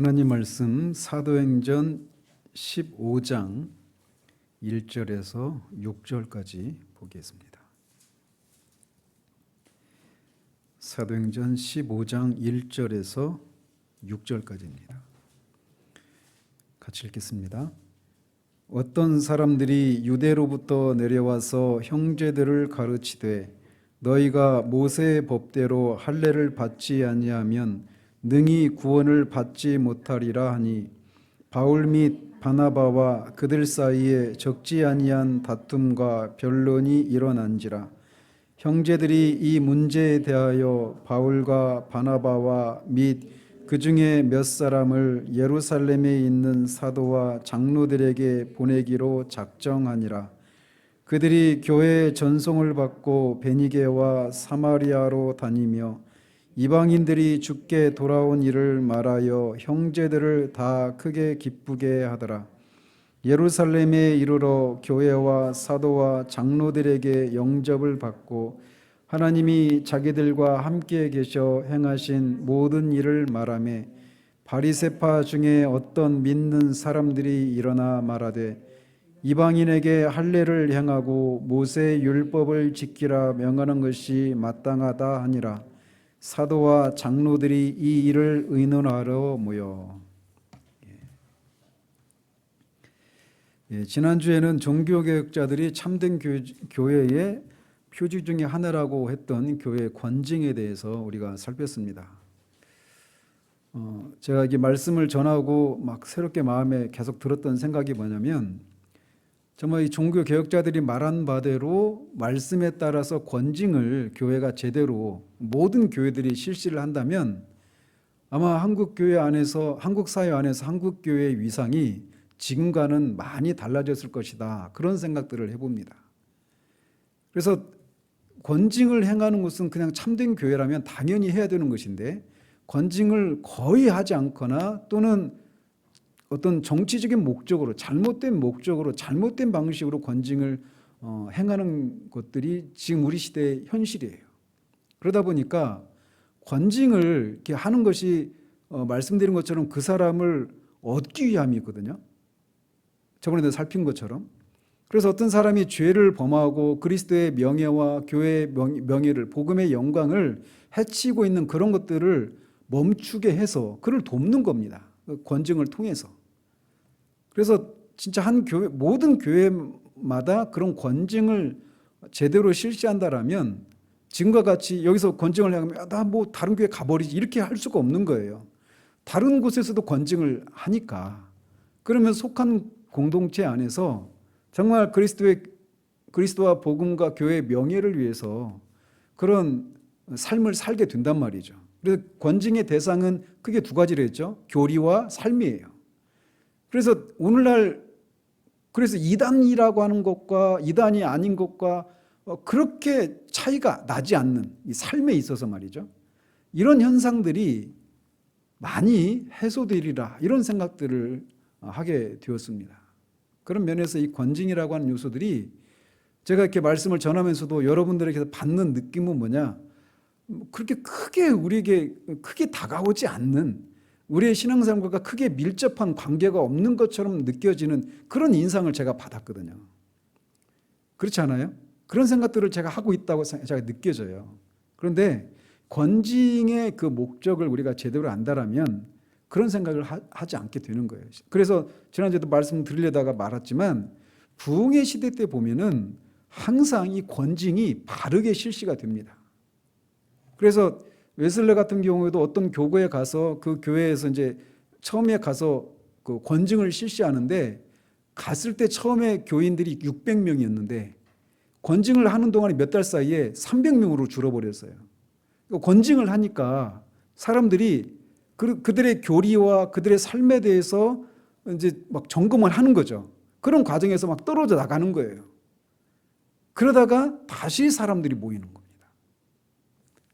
하나님 말씀 사도행전 15장 1절에서 6절까지 보겠습니다. 사도행전 15장 1절에서 6절까지입니다. 같이 읽겠습니다. 어떤 사람들이 유대로부터 내려와서 형제들을 가르치되 너희가 모세의 법대로 할례를 받지 아니하면 능히 구원을 받지 못하리라 하니 바울 및 바나바와 그들 사이에 적지 아니한 다툼과 변론이 일어난지라. 형제들이 이 문제에 대하여 바울과 바나바와 및 그 중에 몇 사람을 예루살렘에 있는 사도와 장로들에게 보내기로 작정하니라. 그들이 교회의 전송을 받고 베니게와 사마리아로 다니며 이방인들이 주께 돌아온 일을 말하여 형제들을 다 크게 기쁘게 하더라. 예루살렘에 이르러 교회와 사도와 장로들에게 영접을 받고 하나님이 자기들과 함께 계셔 행하신 모든 일을 말하며 바리새파 중에 어떤 믿는 사람들이 일어나 말하되 이방인에게 할례를 행하고 모세의 율법을 지키라 명하는 것이 마땅하다 하니라. 사도와 장로들이 이 일을 의논하러 모여. 지난주에는 종교개혁자들이 참된 교회의 표지 중에 하나라고 했던 교회의 권징에 대해서 우리가 살폈습니다. 제가 이 말씀을 전하고 막 새롭게 마음에 계속 들었던 생각이 뭐냐면 정말 이 종교개혁자들이 말한 바대로 말씀에 따라서 권징을 교회가 제대로 모든 교회들이 실시를 한다면 아마 한국 교회 안에서, 한국 사회 안에서 한국 교회의 위상이 지금과는 많이 달라졌을 것이다. 그런 생각들을 해봅니다. 그래서 권징을 행하는 것은 그냥 참된 교회라면 당연히 해야 되는 것인데 권징을 거의 하지 않거나 또는 어떤 정치적인 목적으로 잘못된 목적으로 잘못된 방식으로 권징을 행하는 것들이 지금 우리 시대의 현실이에요. 그러다 보니까 권징을 이렇게 하는 것이 말씀드린 것처럼 그 사람을 얻기 위함이거든요. 저번에도 살핀 것처럼. 그래서 어떤 사람이 죄를 범하고 그리스도의 명예와 교회의 명예를, 복음의 영광을 해치고 있는 그런 것들을 멈추게 해서 그를 돕는 겁니다. 권징을 통해서. 그래서 진짜 한 교회, 모든 교회마다 그런 권징을 제대로 실시한다라면 지금과 같이 여기서 권징을 하면 나 뭐 다른 교회 가버리지 이렇게 할 수가 없는 거예요. 다른 곳에서도 권징을 하니까. 그러면 속한 공동체 안에서 정말 그리스도와 복음과 교회의 명예를 위해서 그런 삶을 살게 된단 말이죠. 그래서 권징의 대상은 크게 두 가지를 했죠. 교리와 삶이에요. 그래서 오늘날 그래서 이단이라고 하는 것과 이단이 아닌 것과 그렇게 차이가 나지 않는 이 삶에 있어서 말이죠. 이런 현상들이 많이 해소되리라 이런 생각들을 하게 되었습니다. 그런 면에서 이 권징이라고 하는 요소들이 제가 이렇게 말씀을 전하면서도 여러분들에게서 받는 느낌은 뭐냐? 그렇게 크게 우리에게 크게 다가오지 않는 우리의 신앙생활과 크게 밀접한 관계가 없는 것처럼 느껴지는 그런 인상을 제가 받았거든요. 그렇지 않아요? 그런 생각들을 제가 하고 있다고 제가 느껴져요. 그런데 권징의 그 목적을 우리가 제대로 안다라면 그런 생각을 하지 않게 되는 거예요. 그래서 지난주에도 말씀드리려다가 말았지만 부흥의 시대 때 보면은 항상 이 권징이 바르게 실시가 됩니다. 그래서 웨슬레 같은 경우에도 어떤 교회에 가서 그 교회에서 이제 처음에 가서 그 권징을 실시하는데 갔을 때 처음에 교인들이 600명이었는데 권징을 하는 동안에 몇 달 사이에 300명으로 줄어버렸어요. 권징을 하니까 사람들이 그들의 교리와 그들의 삶에 대해서 이제 막 점검을 하는 거죠. 그런 과정에서 막 떨어져 나가는 거예요. 그러다가 다시 사람들이 모이는 겁니다.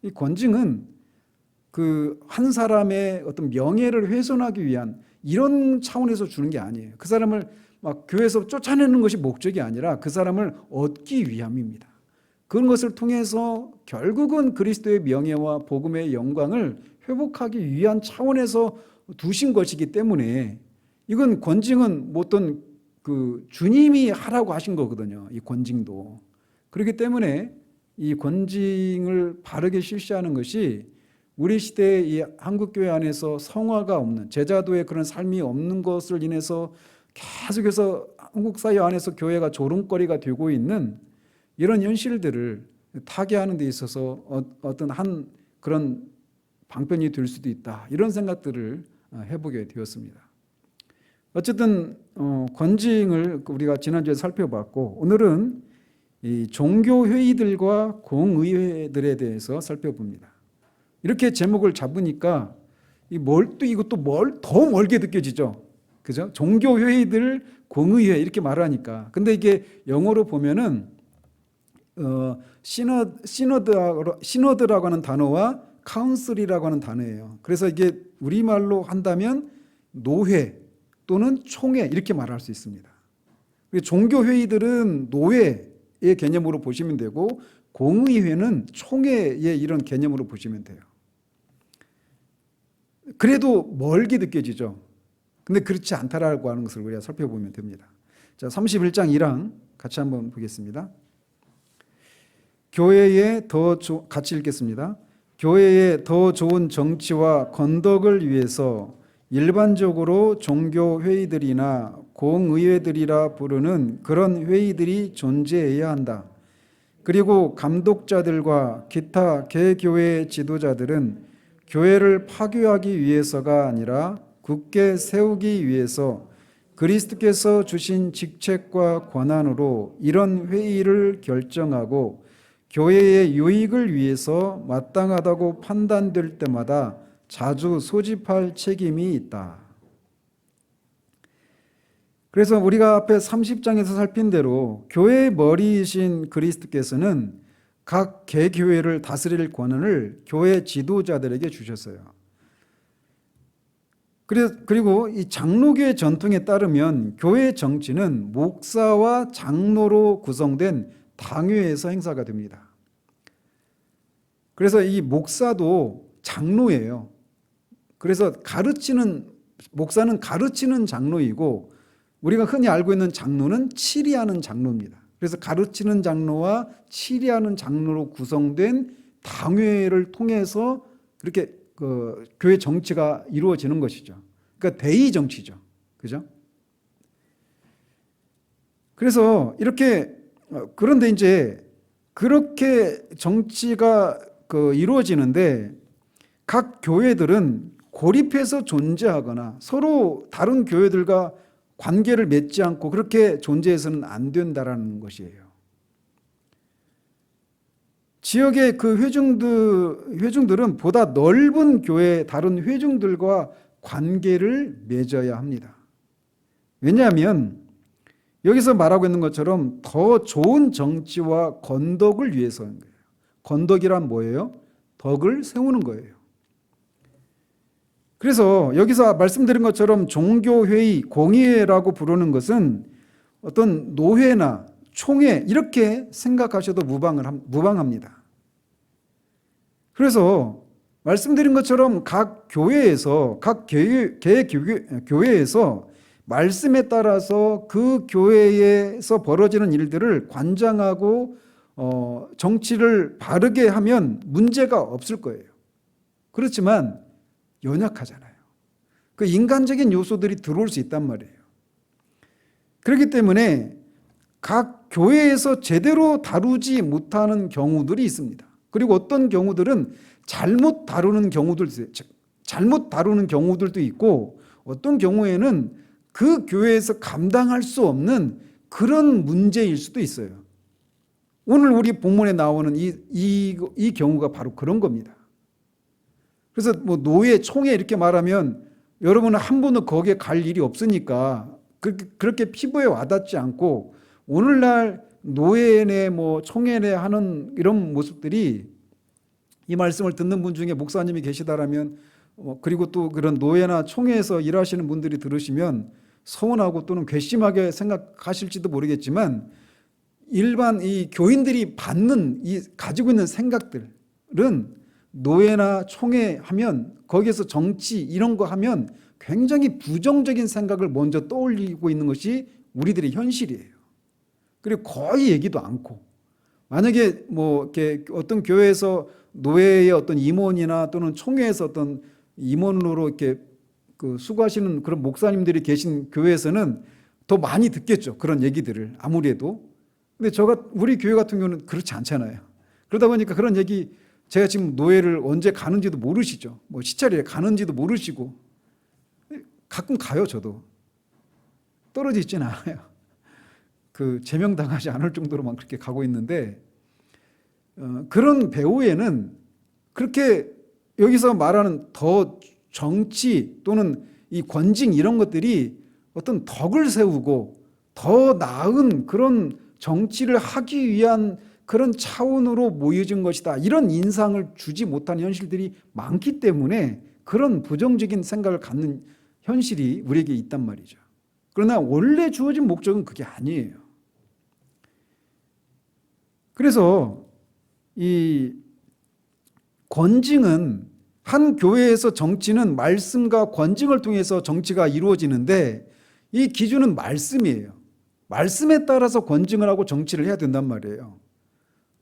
이 권징은 그 한 사람의 어떤 명예를 훼손하기 위한 이런 차원에서 주는 게 아니에요. 그 사람을 막 교회에서 쫓아내는 것이 목적이 아니라 그 사람을 얻기 위함입니다. 그런 것을 통해서 결국은 그리스도의 명예와 복음의 영광을 회복하기 위한 차원에서 두신 것이기 때문에 이건 권징은 어떤 그 주님이 하라고 하신 거거든요. 이 권징도. 그렇기 때문에 이 권징을 바르게 실시하는 것이 우리 시대의 이 한국교회 안에서 성화가 없는, 제자도의 그런 삶이 없는 것을 인해서 계속해서 한국 사회 안에서 교회가 조롱거리가 되고 있는 이런 현실들을 타개하는 데 있어서 어떤 한 그런 방편이 될 수도 있다, 이런 생각들을 해보게 되었습니다. 어쨌든 권징을 우리가 지난주에 살펴봤고, 오늘은 이 종교회의들과 공의회들에 대해서 살펴봅니다. 이렇게 제목을 잡으니까 이것도 더 멀게 느껴지죠. 그죠? 종교회의들, 공의회 이렇게 말하니까. 근데 이게 영어로 보면은 시너드라고 하는 단어와 카운슬이라고 하는 단어예요. 그래서 이게 우리말로 한다면 노회 또는 총회 이렇게 말할 수 있습니다. 종교회의들은 노회의 개념으로 보시면 되고, 공의회는 총회의 이런 개념으로 보시면 돼요. 그래도 멀게 느껴지죠. 근데 그렇지 않다라고 하는 것을 우리가 살펴보면 됩니다. 자, 31장 1항 같이 한번 보겠습니다. 같이 읽겠습니다. 교회의 더 좋은 정치와 건덕을 위해서 일반적으로 종교회의들이나 공의회들이라 부르는 그런 회의들이 존재해야 한다. 그리고 감독자들과 기타 개교회 지도자들은 교회를 파괴하기 위해서가 아니라 굳게 세우기 위해서 그리스도께서 주신 직책과 권한으로 이런 회의를 결정하고 교회의 유익을 위해서 마땅하다고 판단될 때마다 자주 소집할 책임이 있다. 그래서 우리가 앞에 30장에서 살핀 대로 교회의 머리이신 그리스도께서는 각 개교회를 다스릴 권한을 교회 지도자들에게 주셨어요. 그리고 이 장로교의 전통에 따르면 교회 정치는 목사와 장로로 구성된 당회에서 행사가 됩니다. 그래서 이 목사도 장로예요. 그래서 목사는 가르치는 장로이고, 우리가 흔히 알고 있는 장로는 치리하는 장로입니다. 그래서 가르치는 장로와 치리하는 장로로 구성된 당회를 통해서 그렇게 교회 정치가 이루어지는 것이죠. 그러니까 대의 정치죠. 그죠? 그래서 그런데 이제 그렇게 정치가 이루어지는데 각 교회들은 고립해서 존재하거나 서로 다른 교회들과 관계를 맺지 않고 그렇게 존재해서는 안 된다라는 것이에요. 지역의 그 회중들은 보다 넓은 교회 다른 회중들과 관계를 맺어야 합니다. 왜냐하면 여기서 말하고 있는 것처럼 더 좋은 정치와 건덕을 위해서인 거예요. 건덕이란 뭐예요? 덕을 세우는 거예요. 그래서 여기서 말씀드린 것처럼 종교회의, 공의회라고 부르는 것은 어떤 노회나 총회 이렇게 생각하셔도 무방합니다. 그래서 말씀드린 것처럼 각 교회에서 교회에서 말씀에 따라서 그 교회에서 벌어지는 일들을 관장하고 정치를 바르게 하면 문제가 없을 거예요. 그렇지만 연약하잖아요. 그 인간적인 요소들이 들어올 수 있단 말이에요. 그렇기 때문에 각 교회에서 제대로 다루지 못하는 경우들이 있습니다. 그리고 어떤 경우들은 잘못 다루는 경우들도 있고, 어떤 경우에는 그 교회에서 감당할 수 없는 그런 문제일 수도 있어요. 오늘 우리 본문에 나오는 이 경우가 바로 그런 겁니다. 그래서 노예, 총회 이렇게 말하면 여러분은 한 번도 거기에 갈 일이 없으니까 그렇게 피부에 와닿지 않고, 오늘날 노예네 총회네 하는 이런 모습들이 이 말씀을 듣는 분 중에 목사님이 계시다라면, 그리고 또 그런 노예나 총회에서 일하시는 분들이 들으시면 서운하고 또는 괘씸하게 생각하실지도 모르겠지만, 일반 이 교인들이 받는 이 가지고 있는 생각들은 노예나 총회 하면 거기에서 정치 이런 거 하면 굉장히 부정적인 생각을 먼저 떠올리고 있는 것이 우리들의 현실이에요. 그리고 거의 얘기도 않고, 만약에 뭐 이렇게 어떤 교회에서 노예의 어떤 임원이나 또는 총회에서 어떤 임원으로 이렇게 그 수고하시는 그런 목사님들이 계신 교회에서는 더 많이 듣겠죠. 그런 얘기들을 아무리 해도. 근데 우리 교회 같은 경우는 그렇지 않잖아요. 그러다 보니까 그런 얘기, 제가 지금 노예를 언제 가는지도 모르시죠. 뭐 시찰에 가는지도 모르시고. 가끔 가요, 저도. 떨어져 있지는 않아요. 그 제명당하지 않을 정도로만 그렇게 가고 있는데, 그런 배후에는 그렇게 여기서 말하는 더 정치 또는 이 권징 이런 것들이 어떤 덕을 세우고 더 나은 그런 정치를 하기 위한 그런 차원으로 모여진 것이다, 이런 인상을 주지 못한 현실들이 많기 때문에 그런 부정적인 생각을 갖는 현실이 우리에게 있단 말이죠. 그러나 원래 주어진 목적은 그게 아니에요. 그래서 이 권징은, 한 교회에서 정치는 말씀과 권징을 통해서 정치가 이루어지는데 이 기준은 말씀이에요. 말씀에 따라서 권징을 하고 정치를 해야 된단 말이에요.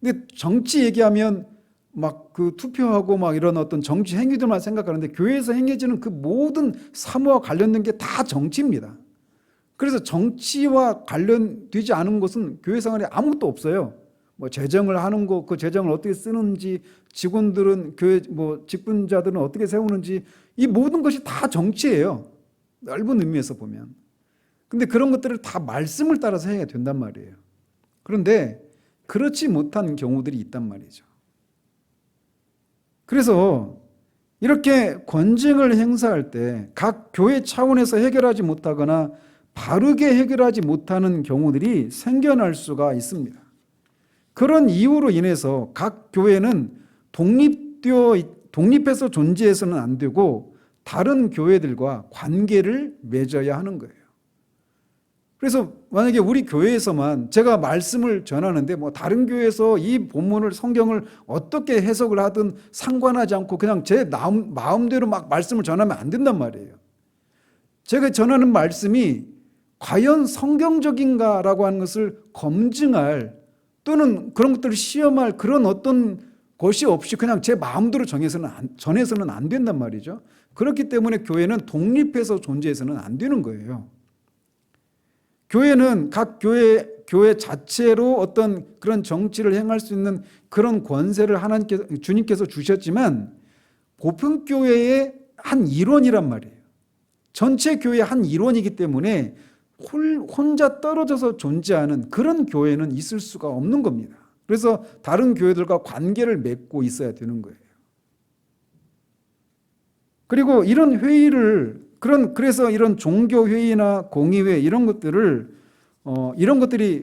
근데 정치 얘기하면 막 그 투표하고 막 이런 어떤 정치 행위들만 생각하는데, 교회에서 행해지는 그 모든 사무와 관련된 게 다 정치입니다. 그래서 정치와 관련되지 않은 것은 교회 생활에 아무것도 없어요. 뭐 재정을 하는 거, 그 재정을 어떻게 쓰는지, 직원들은 교회 뭐 직분자들은 어떻게 세우는지, 이 모든 것이 다 정치예요. 넓은 의미에서 보면. 근데 그런 것들을 다 말씀을 따라서 해야 된단 말이에요. 그런데 그렇지 못한 경우들이 있단 말이죠. 그래서 이렇게 권징을 행사할 때 각 교회 차원에서 해결하지 못하거나 바르게 해결하지 못하는 경우들이 생겨날 수가 있습니다. 그런 이유로 인해서 각 교회는 독립해서 존재해서는 안 되고 다른 교회들과 관계를 맺어야 하는 거예요. 그래서 만약에 우리 교회에서만 제가 말씀을 전하는데 뭐 다른 교회에서 이 본문을, 성경을 어떻게 해석을 하든 상관하지 않고 그냥 제 마음대로 막 말씀을 전하면 안 된단 말이에요. 제가 전하는 말씀이 과연 성경적인가라고 하는 것을 검증할, 또는 그런 것들을 시험할 그런 어떤 것이 없이 그냥 제 마음대로 전해서는 안 된단 말이죠. 그렇기 때문에 교회는 독립해서 존재해서는 안 되는 거예요. 교회는 각 교회 자체로 어떤 그런 정치를 행할 수 있는 그런 권세를 주님께서 주셨지만 보편교회의 한 일원이란 말이에요. 전체 교회의 한 일원이기 때문에 혼자 떨어져서 존재하는 그런 교회는 있을 수가 없는 겁니다. 그래서 다른 교회들과 관계를 맺고 있어야 되는 거예요. 그리고 이런 회의를, 그래서 이런 종교회의나 공의회 이런 것들이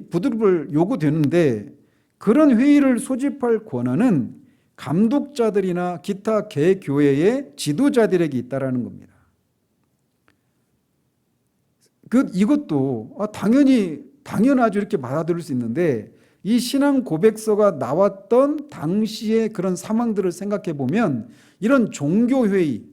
부득불 요구되는데, 그런 회의를 소집할 권한은 감독자들이나 기타 개교회의 지도자들에게 있다라는 겁니다. 이것도 당연하죠 이렇게 받아들일 수 있는데, 이 신앙 고백서가 나왔던 당시의 그런 상황들을 생각해 보면 이런 종교회의를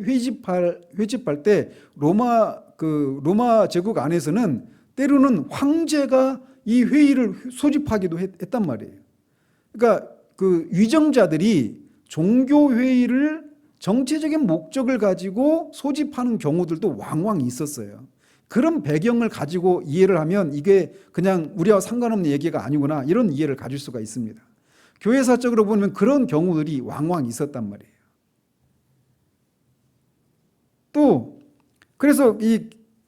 회집할 때 로마 제국 안에서는 때로는 황제가 이 회의를 소집하기도 했단 말이에요. 그러니까 그 위정자들이 종교회의를 정치적인 목적을 가지고 소집하는 경우들도 왕왕 있었어요. 그런 배경을 가지고 이해를 하면 이게 그냥 우리와 상관없는 얘기가 아니구나, 이런 이해를 가질 수가 있습니다. 교회사적으로 보면 그런 경우들이 왕왕 있었단 말이에요. 또 그래서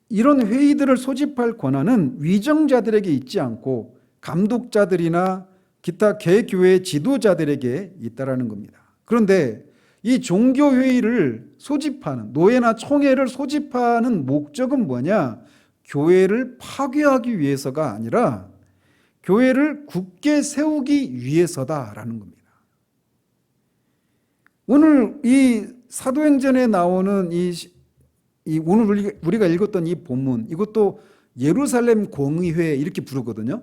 이런 회의들을 소집할 권한은 위정자들에게 있지 않고 감독자들이나 기타 개교회 지도자들에게 있다라는 겁니다. 그런데 이 종교회의를 소집하는, 노예나 총회를 소집하는 목적은 뭐냐? 교회를 파괴하기 위해서가 아니라 교회를 굳게 세우기 위해서다라는 겁니다. 오늘 이 사도행전에 나오는 오늘 우리가 읽었던 이 본문, 이것도 예루살렘 공의회 이렇게 부르거든요.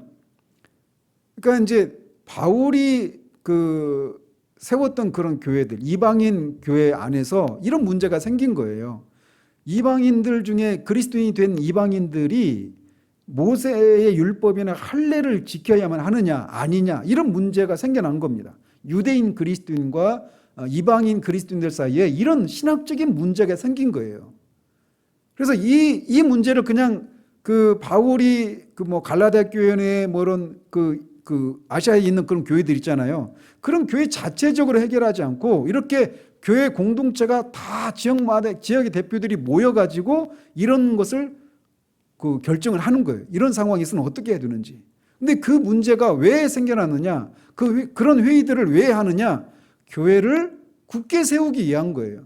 그러니까 이제 바울이 세웠던 그런 교회들, 이방인 교회 안에서 이런 문제가 생긴 거예요. 이방인들 중에 그리스도인이 된 이방인들이 모세의 율법이나 할례를 지켜야만 하느냐 아니냐 이런 문제가 생겨난 겁니다. 유대인 그리스도인과 이방인 그리스도인들 사이에 이런 신학적인 문제가 생긴 거예요. 그래서 이 문제를 그냥 바울이 갈라디아 교회에 이런 아시아에 있는 그런 교회들 있잖아요. 그런 교회 자체적으로 해결하지 않고 이렇게 교회 공동체가 다 지역의 대표들이 모여가지고 이런 것을 결정을 하는 거예요. 이런 상황이 있으면 어떻게 해야 되는지. 근데 그 문제가 왜 생겨났느냐? 그런 회의들을 왜 하느냐? 교회를 굳게 세우기 위한 거예요.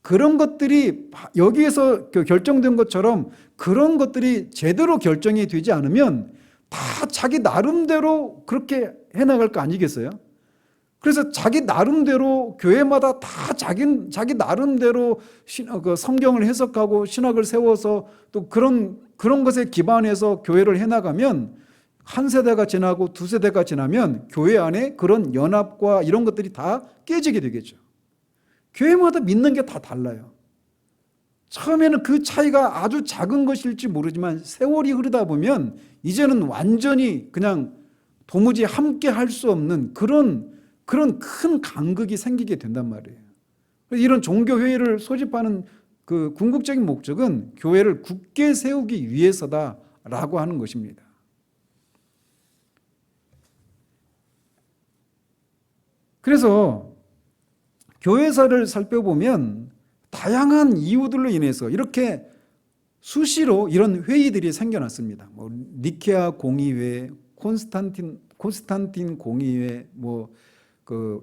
그런 것들이 여기에서 결정된 것처럼 그런 것들이 제대로 결정이 되지 않으면 다 자기 나름대로 그렇게 해나갈 거 아니겠어요? 그래서 자기 나름대로 교회마다 다 자기 나름대로 성경을 해석하고 신학을 세워서 또 그런 것에 기반해서 교회를 해나가면 한 세대가 지나고 두 세대가 지나면 교회 안에 그런 연합과 이런 것들이 다 깨지게 되겠죠. 교회마다 믿는 게 다 달라요. 처음에는 그 차이가 아주 작은 것일지 모르지만 세월이 흐르다 보면 이제는 완전히 그냥 도무지 함께 할 수 없는 그런 큰 간극이 생기게 된단 말이에요. 이런 종교회의를 소집하는 그 궁극적인 목적은 교회를 굳게 세우기 위해서다라고 하는 것입니다. 그래서 교회사를 살펴보면 다양한 이유들로 인해서 이렇게 수시로 이런 회의들이 생겨났습니다. 니케아 공의회, 콘스탄틴 공의회,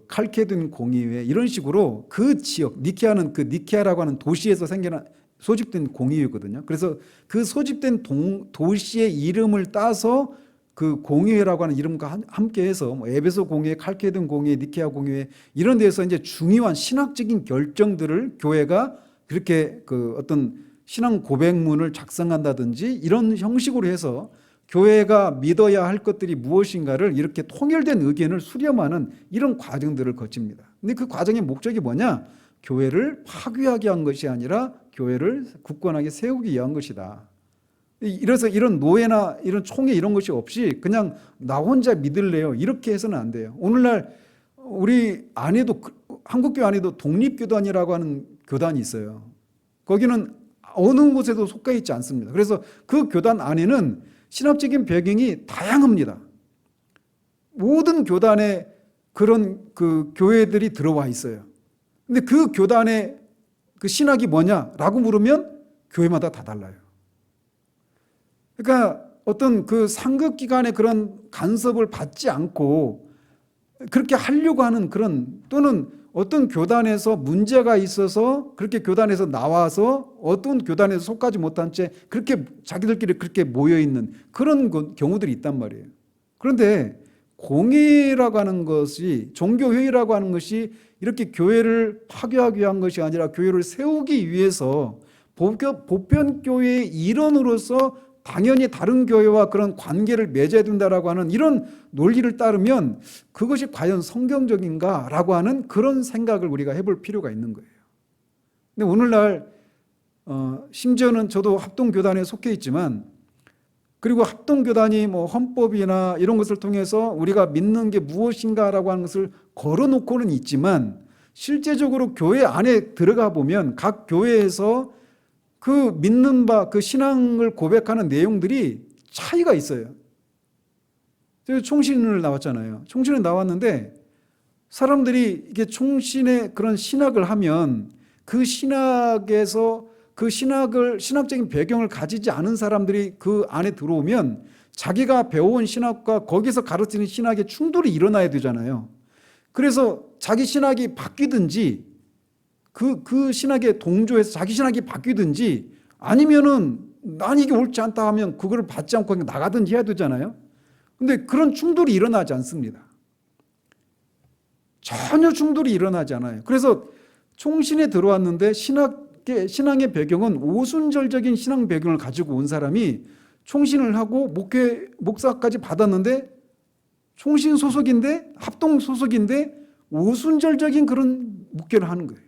칼케돈 공의회 이런 식으로 그 지역 니케아는 니케아라고 하는 도시에서 소집된 공의회거든요. 그래서 그 소집된 도시의 이름을 따서 그 공의회라고 하는 이름과 함께해서 에베소 공의회, 칼케돈 공의회, 니케아 공의회 이런 데서 이제 중요한 신학적인 결정들을 교회가 그렇게 어떤 신앙 고백문을 작성한다든지 이런 형식으로 해서 교회가 믿어야 할 것들이 무엇인가를 이렇게 통일된 의견을 수렴하는 이런 과정들을 거칩니다. 근데 그 과정의 목적이 뭐냐? 교회를 파괴하게 한 것이 아니라 교회를 굳건하게 세우기 위한 것이다. 이래서 이런 노예나 이런 총회 이런 것이 없이 그냥 나 혼자 믿을래요 이렇게 해서는 안 돼요. 오늘날 우리 안에도 한국교회 안에도 독립교단이라고 하는 교단이 있어요. 거기는 어느 곳에도 속해 있지 않습니다. 그래서 그 교단 안에는 신학적인 배경이 다양합니다. 모든 교단에 그런 교회들이 들어와 있어요. 근데 그 교단의 그 신학이 뭐냐라고 물으면 교회마다 다 달라요. 그러니까 어떤 상급 기관의 그런 간섭을 받지 않고 그렇게 하려고 하는 또는 어떤 교단에서 문제가 있어서 그렇게 교단에서 나와서 어떤 교단에서 속하지 못한 채 그렇게 자기들끼리 그렇게 모여 있는 그런 경우들이 있단 말이에요. 그런데 공의라고 하는 것이 종교회의라고 하는 것이 이렇게 교회를 파괴하기 위한 것이 아니라 교회를 세우기 위해서 보편교회의 일원으로서 당연히 다른 교회와 그런 관계를 맺어야 된다라고 하는 이런 논리를 따르면 그것이 과연 성경적인가라고 하는 그런 생각을 우리가 해볼 필요가 있는 거예요. 근데 오늘날 심지어는 저도 합동교단에 속해 있지만 그리고 합동교단이 헌법이나 이런 것을 통해서 우리가 믿는 게 무엇인가라고 하는 것을 걸어놓고는 있지만 실제적으로 교회 안에 들어가 보면 각 교회에서 그 믿는 바, 그 신앙을 고백하는 내용들이 차이가 있어요. 제가 총신을 나왔잖아요. 총신을 나왔는데 사람들이 이게 총신의 그런 신학을 하면 그 신학에서 그 신학적인 배경을 가지지 않은 사람들이 그 안에 들어오면 자기가 배워온 신학과 거기서 가르치는 신학의 충돌이 일어나야 되잖아요. 그래서 자기 신학이 바뀌든지 그 신학에 동조해서 자기 신학이 바뀌든지 아니면은 난 이게 옳지 않다 하면 그거를 받지 않고 그냥 나가든지 해야 되잖아요. 근데 그런 충돌이 일어나지 않습니다. 전혀 충돌이 일어나지 않아요. 그래서 총신에 들어왔는데 신앙의 배경은 오순절적인 신앙 배경을 가지고 온 사람이 총신을 하고 목사까지 받았는데 총신 소속인데 합동 소속인데 오순절적인 그런 묵결을 하는 거예요.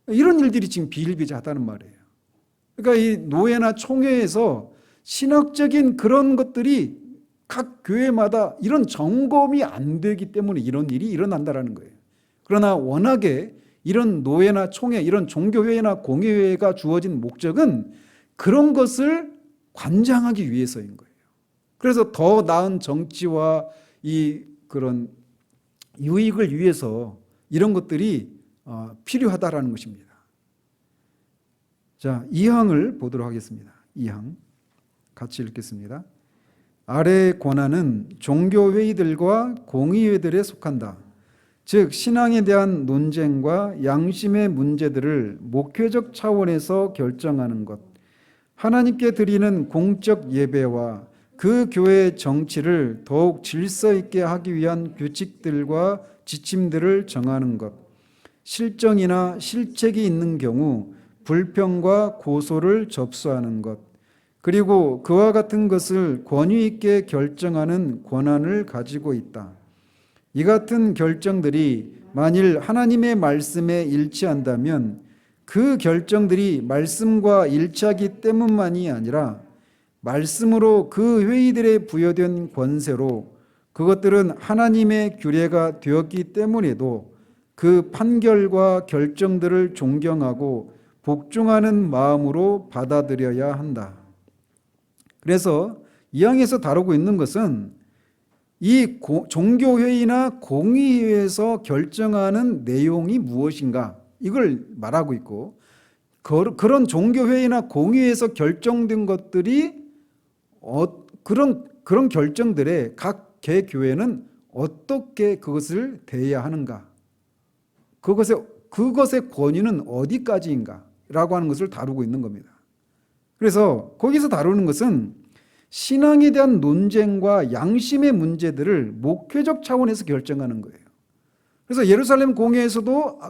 이런 일들이 지금 비일비재하다는 말이에요. 그러니까 이 노회나 총회에서 신학적인 그런 것들이 각 교회마다 이런 점검이 안 되기 때문에 이런 일이 일어난다는 거예요. 그러나 워낙에 이런 노회나 총회, 이런 종교회나 공예회가 주어진 목적은 그런 것을 관장하기 위해서인 거예요. 그래서 더 나은 정치와 이 그런 유익을 위해서 이런 것들이 필요하다라는 것입니다. 자, 2항을 보도록 하겠습니다. 2항 같이 읽겠습니다. 아래의 권한은 종교회의들과 공의회들에 속한다. 즉 신앙에 대한 논쟁과 양심의 문제들을 목회적 차원에서 결정하는 것, 하나님께 드리는 공적 예배와 그 교회의 정치를 더욱 질서 있게 하기 위한 규칙들과 지침들을 정하는 것, 실정이나 실책이 있는 경우 불평과 고소를 접수하는 것, 그리고 그와 같은 것을 권위 있게 결정하는 권한을 가지고 있다. 이 같은 결정들이 만일 하나님의 말씀에 일치한다면 그 결정들이 말씀과 일치하기 때문만이 아니라 말씀으로 그 회의들에 부여된 권세로 그것들은 하나님의 규례가 되었기 때문에도 그 판결과 결정들을 존경하고 복종하는 마음으로 받아들여야 한다. 그래서 이 항에서 다루고 있는 것은 이 종교회의나 공의회에서 결정하는 내용이 무엇인가 이걸 말하고 있고, 그런 종교회의나 공의회에서 결정된 것들이 그런 결정들에 각 개교회는 어떻게 그것을 대해야 하는가, 그것의 권위는 어디까지인가 라고 하는 것을 다루고 있는 겁니다. 그래서 거기서 다루는 것은 신앙에 대한 논쟁과 양심의 문제들을 목회적 차원에서 결정하는 거예요. 그래서 예루살렘 공회에서도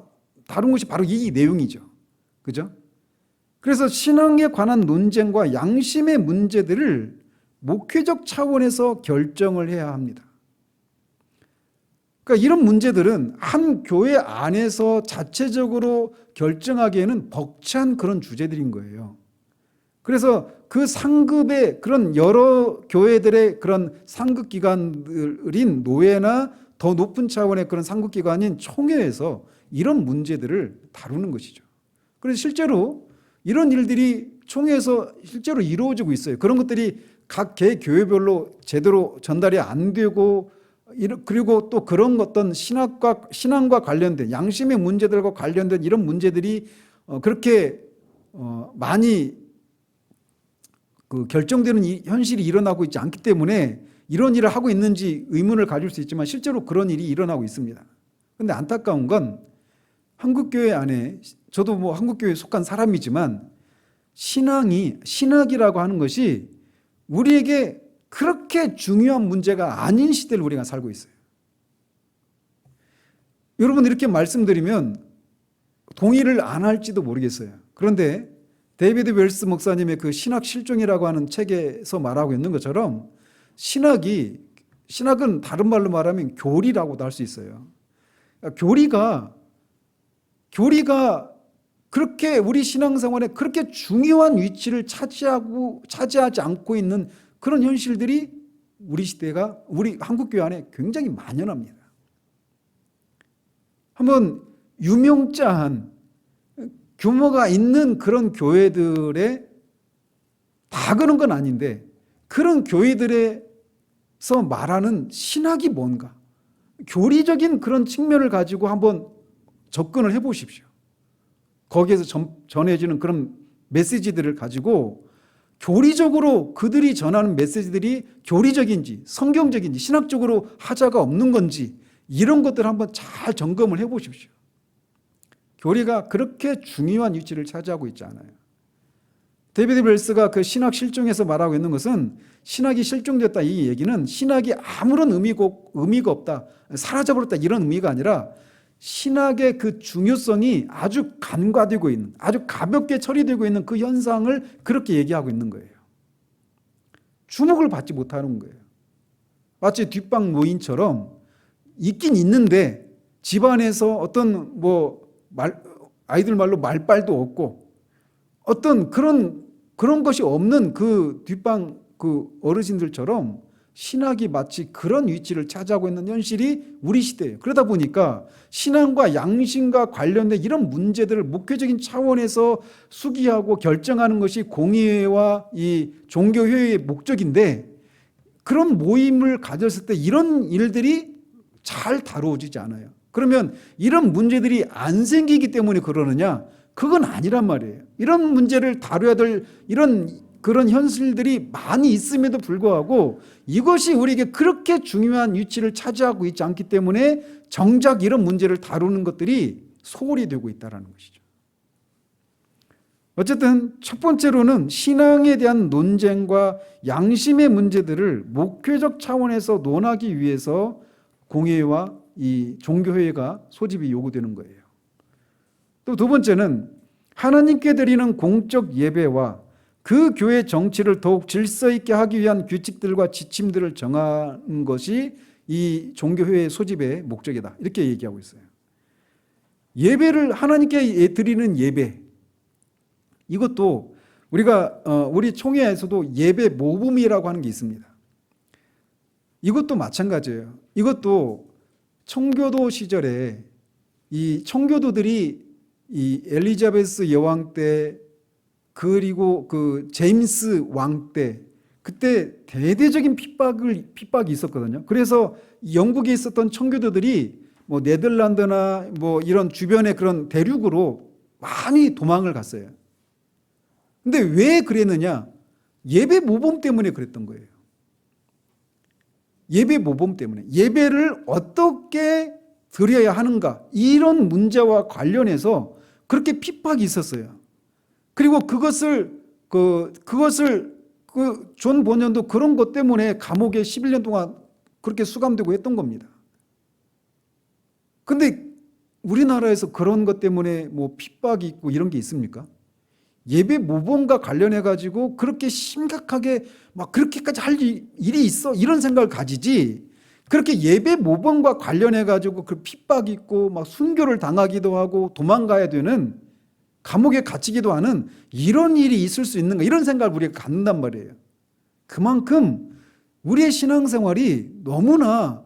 다룬 것이 바로 이 내용이죠. 그죠? 그래서 신앙에 관한 논쟁과 양심의 문제들을 목회적 차원에서 결정을 해야 합니다. 그러니까 이런 문제들은 한 교회 안에서 자체적으로 결정하기에는 벅찬 그런 주제들인 거예요. 그래서 그 상급의 그런 여러 교회들의 그런 상급기관들인 노회나 더 높은 차원의 그런 상급기관인 총회에서 이런 문제들을 다루는 것이죠. 그래서 실제로 이런 일들이 총회에서 실제로 이루어지고 있어요. 그런 것들이 각 개 교회별로 제대로 전달이 안 되고, 그리고 또 그런 어떤 신앙과 관련된 양심의 문제들과 관련된 이런 문제들이 그렇게 많이 결정되는 현실이 일어나고 있지 않기 때문에 이런 일을 하고 있는지 의문을 가질 수 있지만 실제로 그런 일이 일어나고 있습니다. 그런데 안타까운 건 한국교회 안에, 저도 뭐 한국교회에 속한 사람이지만 신학이라고 하는 것이 우리에게 그렇게 중요한 문제가 아닌 시대를 우리가 살고 있어요. 여러분, 이렇게 말씀드리면 동의를 안 할지도 모르겠어요. 그런데 데이비드 웰스 목사님의 그 신학 실종이라고 하는 책에서 말하고 있는 것처럼 신학은 다른 말로 말하면 교리라고도 할 수 있어요. 교리가 그렇게 우리 신앙생활에 그렇게 중요한 위치를 차지하지 않고 있는 그런 현실들이 우리 한국교회 안에 굉장히 만연합니다. 한번 유명자한 규모가 있는 그런 교회들에 다 그런 건 아닌데, 그런 교회들에서 말하는 신학이 뭔가, 교리적인 그런 측면을 가지고 한번 접근을 해보십시오. 거기에서 전해지는 그런 메시지들을 가지고 교리적으로 그들이 전하는 메시지들이 교리적인지 성경적인지 신학적으로 하자가 없는 건지 이런 것들을 한번 잘 점검을 해보십시오. 교리가 그렇게 중요한 위치를 차지하고 있지 않아요. 데이비드 웰스가 그 신학 실종에서 말하고 있는 것은 신학이 실종됐다, 이 얘기는 신학이 아무런 의미가 없다, 사라져버렸다 이런 의미가 아니라 신학의 그 중요성이 아주 간과되고 있는, 아주 가볍게 처리되고 있는 그 현상을 그렇게 얘기하고 있는 거예요. 주목을 받지 못하는 거예요. 마치 뒷방 노인처럼 있긴 있는데 집안에서 어떤 아이들 말로 말빨도 없고 어떤 그런 것이 없는 그 뒷방 그 어르신들처럼 신학이 마치 그런 위치를 차지하고 있는 현실이 우리 시대예요. 그러다 보니까 신앙과 양심과 관련된 이런 문제들을 목회적인 차원에서 수기하고 결정하는 것이 공의회와 이 종교회의의 목적인데, 그런 모임을 가졌을 때 이런 일들이 잘 다루어지지 않아요. 그러면 이런 문제들이 안 생기기 때문에 그러느냐? 그건 아니란 말이에요. 이런 문제를 다뤄야 될 그런 현실들이 많이 있음에도 불구하고 이것이 우리에게 그렇게 중요한 위치를 차지하고 있지 않기 때문에 정작 이런 문제를 다루는 것들이 소홀히 되고 있다는 것이죠. 어쨌든 첫 번째로는 신앙에 대한 논쟁과 양심의 문제들을 목회적 차원에서 논하기 위해서 공회와 이 종교회의가 소집이 요구되는 거예요. 또 두 번째는 하나님께 드리는 공적 예배와 그 교회 정치를 더욱 질서 있게 하기 위한 규칙들과 지침들을 정하는 것이 이 종교회의 소집의 목적이다, 이렇게 얘기하고 있어요. 예배를 하나님께 드리는 예배, 이것도 우리 총회에서도 예배 모범이라고 하는 게 있습니다. 이것도 마찬가지예요. 이것도 청교도 시절에 이 청교도들이 이 엘리자베스 여왕 때 그리고 그 제임스 왕 때 그때 대대적인 핍박이 있었거든요. 그래서 영국에 있었던 청교도들이 네덜란드나 이런 주변의 그런 대륙으로 많이 도망을 갔어요. 근데 왜 그랬느냐? 예배 모범 때문에 그랬던 거예요. 예배 모범 때문에. 예배를 어떻게 드려야 하는가, 이런 문제와 관련해서 그렇게 핍박이 있었어요. 그리고 존 본연도 그런 것 때문에 감옥에 11년 동안 그렇게 수감되고 했던 겁니다. 근데 우리나라에서 그런 것 때문에 핍박이 있고 이런 게 있습니까? 예배 모범과 관련해 가지고 그렇게 심각하게 그렇게까지 할 일이 있어, 이런 생각을 가지지, 그렇게 예배 모범과 관련해 가지고 그 핍박이 있고 순교를 당하기도 하고 도망가야 되는, 감옥에 갇히기도 하는 이런 일이 있을 수 있는가, 이런 생각을 우리가 갖는단 말이에요. 그만큼 우리의 신앙생활이 너무나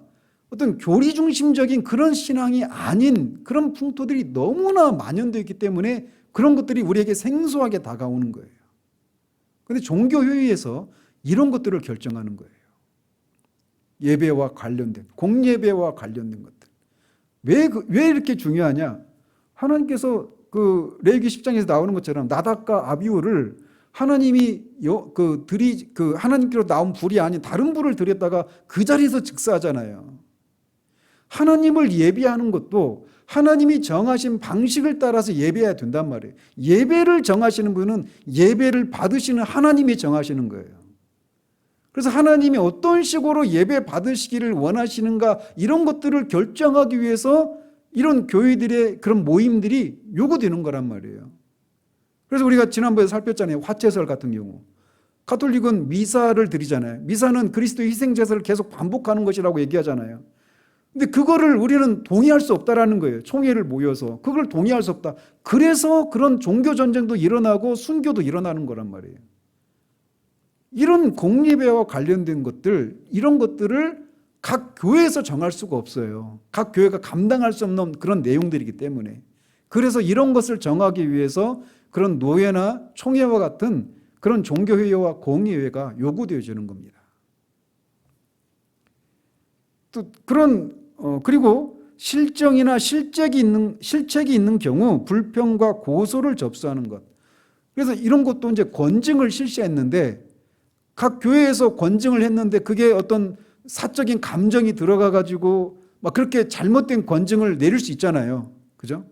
어떤 교리 중심적인 그런 신앙이 아닌 그런 풍토들이 너무나 만연되어 있기 때문에 그런 것들이 우리에게 생소하게 다가오는 거예요. 그런데 종교회의에서 이런 것들을 결정하는 거예요. 예배와 관련된, 공예배와 관련된 것들. 왜 이렇게 중요하냐? 하나님께서 그 레위기 10장에서 나오는 것처럼 나답과 아비후를 하나님이 하나님께로 나온 불이 아닌 다른 불을 드렸다가 그 자리에서 즉사하잖아요. 하나님을 예배하는 것도 하나님이 정하신 방식을 따라서 예배해야 된단 말이에요. 예배를 정하시는 분은 예배를 받으시는 하나님이 정하시는 거예요. 그래서 하나님이 어떤 식으로 예배 받으시기를 원하시는가, 이런 것들을 결정하기 위해서 이런 교회들의 그런 모임들이 요구되는 거란 말이에요. 그래서 우리가 지난번에 살폈잖아요. 화채설 같은 경우. 가톨릭은 미사를 드리잖아요. 미사는 그리스도의 희생제사를 계속 반복하는 것이라고 얘기하잖아요. 근데 그거를 우리는 동의할 수 없다라는 거예요. 총회를 모여서. 그걸 동의할 수 없다. 그래서 그런 종교 전쟁도 일어나고 순교도 일어나는 거란 말이에요. 이런 공예배와 관련된 것들, 이런 것들을 각 교회에서 정할 수가 없어요. 각 교회가 감당할 수 없는 그런 내용들이기 때문에. 그래서 이런 것을 정하기 위해서 그런 노회나 총회와 같은 그런 종교회의와 공예회가 요구되어지는 겁니다. 또 그리고 실정이나 실책이 있는 경우 불평과 고소를 접수하는 것. 그래서 이런 것도 이제 권증을 실시했는데, 각 교회에서 권증을 했는데 그게 어떤 사적인 감정이 들어가 가지고 그렇게 잘못된 권증을 내릴 수 있잖아요. 그죠?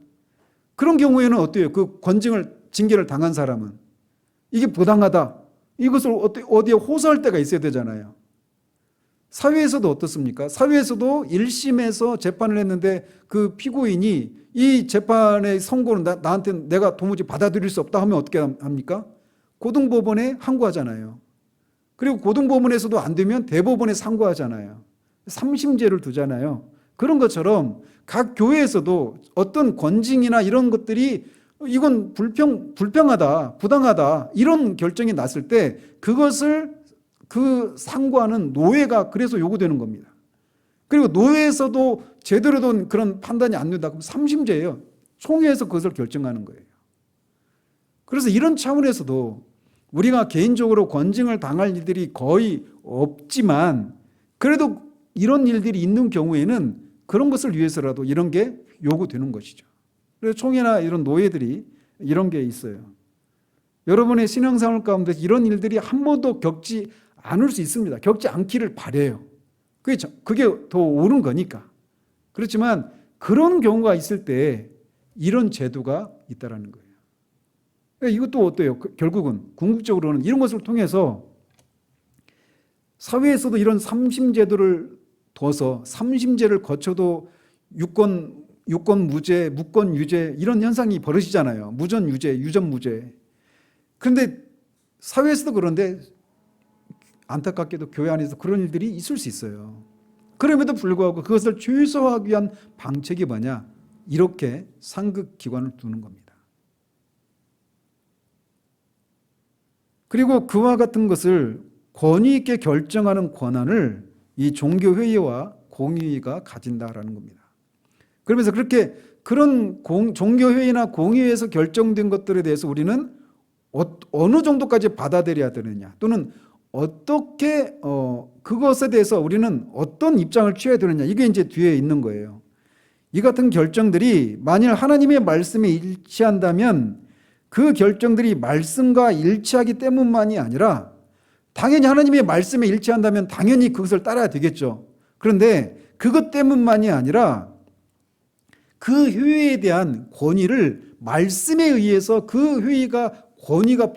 그런 경우에는 어때요? 그 징계를 당한 사람은 이게 부당하다, 이것을 어디에 호소할 때가 있어야 되잖아요. 사회에서도 어떻습니까? 사회에서도 1심에서 재판을 했는데 그 피고인이 이 재판의 선고는 나한테 내가 도무지 받아들일 수 없다 하면 어떻게 합니까? 고등법원에 항고하잖아요. 그리고 고등법원에서도 안 되면 대법원에 상고하잖아요. 삼심제를 두잖아요. 그런 것처럼 각 교회에서도 어떤 권징이나 이런 것들이 이건 불평하다, 부당하다 이런 결정이 났을 때 그것을 그 상고하는 노회가 그래서 요구되는 겁니다. 그리고 노회에서도 제대로 된 그런 판단이 안 된다. 그럼 삼심제예요. 총회에서 그것을 결정하는 거예요. 그래서 이런 차원에서도 우리가 개인적으로 권징을 당할 일들이 거의 없지만 그래도 이런 일들이 있는 경우에는 그런 것을 위해서라도 이런 게 요구되는 것이죠. 그래서 총회나 이런 노예들이 이런 게 있어요. 여러분의 신앙생활 가운데 이런 일들이 한 번도 겪지 않을 수 있습니다. 겪지 않기를 바라요. 그게 더 옳은 거니까. 그렇지만 그런 경우가 있을 때 이런 제도가 있다라는 거예요. 이것도 어때요? 결국은 궁극적으로는 이런 것을 통해서 사회에서도 이런 삼심제도를 둬서 삼심제를 거쳐도 유권 무죄, 무권 유죄 이런 현상이 벌어지잖아요. 무전 유죄, 유전 무죄. 그런데 사회에서도 그런데 안타깝게도 교회 안에서 그런 일들이 있을 수 있어요. 그럼에도 불구하고 그것을 최소화하기 위한 방책이 뭐냐? 이렇게 상급기관을 두는 겁니다. 그리고 그와 같은 것을 권위 있게 결정하는 권한을 이 종교회의와 공의회가 가진다라는 겁니다. 그러면서 그런 종교회의나 공의회에서 결정된 것들에 대해서 우리는 어느 정도까지 받아들여야 되느냐 또는 어떻게 그것에 대해서 우리는 어떤 입장을 취해야 되느냐 이게 이제 뒤에 있는 거예요. 이 같은 결정들이 만일 하나님의 말씀에 일치한다면 그 결정들이 말씀과 일치하기 때문만이 아니라 당연히 하나님의 말씀에 일치한다면 당연히 그것을 따라야 되겠죠. 그런데 그것 때문만이 아니라 그 회의에 대한 권위를 말씀에 의해서 그 회의가 권위가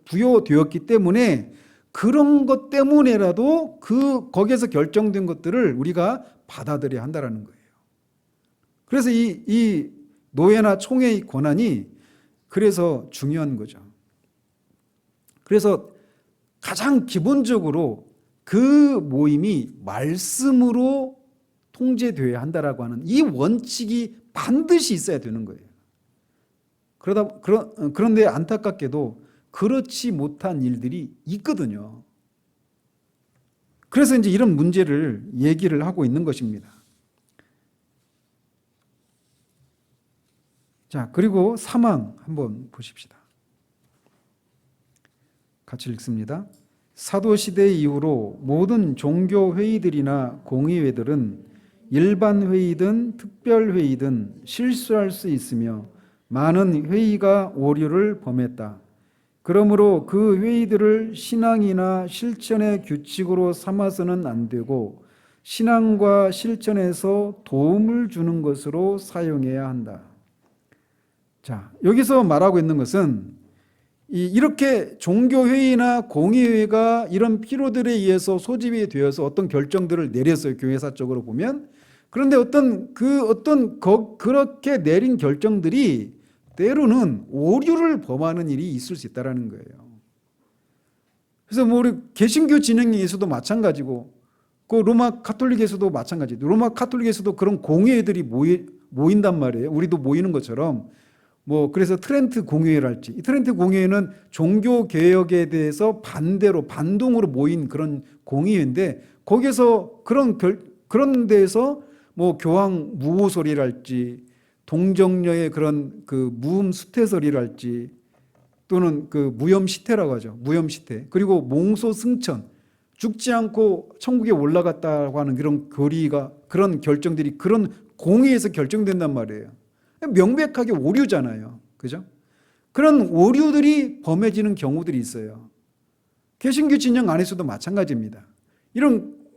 부여되었기 때문에 그런 것 때문에라도 거기에서 결정된 것들을 우리가 받아들여야 한다는 거예요. 그래서 이 노예나 총회의 권한이 그래서 중요한 거죠. 그래서 가장 기본적으로 그 모임이 말씀으로 통제되어야 한다라고 하는 이 원칙이 반드시 있어야 되는 거예요. 그런데 안타깝게도 그렇지 못한 일들이 있거든요. 그래서 이제 이런 문제를 얘기를 하고 있는 것입니다. 자, 그리고 사망 한번 보십시다. 같이 읽습니다. 사도시대 이후로 모든 종교회의들이나 공의회들은 일반 회의든 특별 회의든 실수할 수 있으며 많은 회의가 오류를 범했다. 그러므로 그 회의들을 신앙이나 실천의 규칙으로 삼아서는 안 되고 신앙과 실천에서 도움을 주는 것으로 사용해야 한다. 자, 여기서 말하고 있는 것은 이렇게 종교회의나 공의회가 이런 필요들에 의해서 소집이 되어서 어떤 결정들을 내렸어요. 교회사적으로 보면. 그런데 그렇게 내린 결정들이 때로는 오류를 범하는 일이 있을 수 있다는 거예요. 그래서 우리 개신교 진영에서도 마찬가지고 그 로마 카톨릭에서도 마찬가지예요. 로마 카톨릭에서도 그런 공회들이 모인단 말이에요. 우리도 모이는 것처럼. 그래서 트렌트 공회랄지, 이 트렌트 공회는 종교 개혁에 대해서 반동으로 모인 그런 공회인데 거기서 그런 데에서 교황 무호설이랄지 동정녀의 그런 그 무음 수태설이랄지 또는 그 무염시태라고 하죠. 무염시태. 그리고 몽소 승천. 죽지 않고 천국에 올라갔다고 하는 그런 결정들이 그런 공의에서 결정된단 말이에요. 명백하게 오류잖아요. 그죠? 그런 오류들이 범해지는 경우들이 있어요. 개신교 진영 안에서도 마찬가지입니다.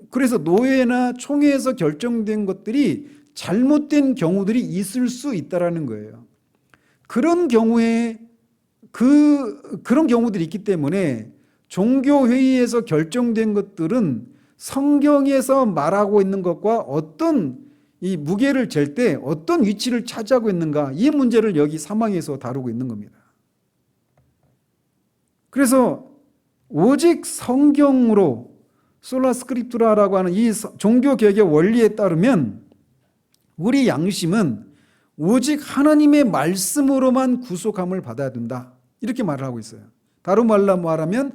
그래서 노예나 총회에서 결정된 것들이 잘못된 경우들이 있을 수 있다라는 거예요. 그런 경우에 그런 경우들이 있기 때문에 종교회의에서 결정된 것들은 성경에서 말하고 있는 것과 어떤 이 무게를 잴 때 어떤 위치를 차지하고 있는가 이 문제를 여기 사망에서 다루고 있는 겁니다. 그래서 오직 성경으로 솔라 스크립투라라고 하는 이 종교개혁의 원리에 따르면 우리 양심은 오직 하나님의 말씀으로만 구속함을 받아야 된다. 이렇게 말을 하고 있어요. 다른 말로 말하면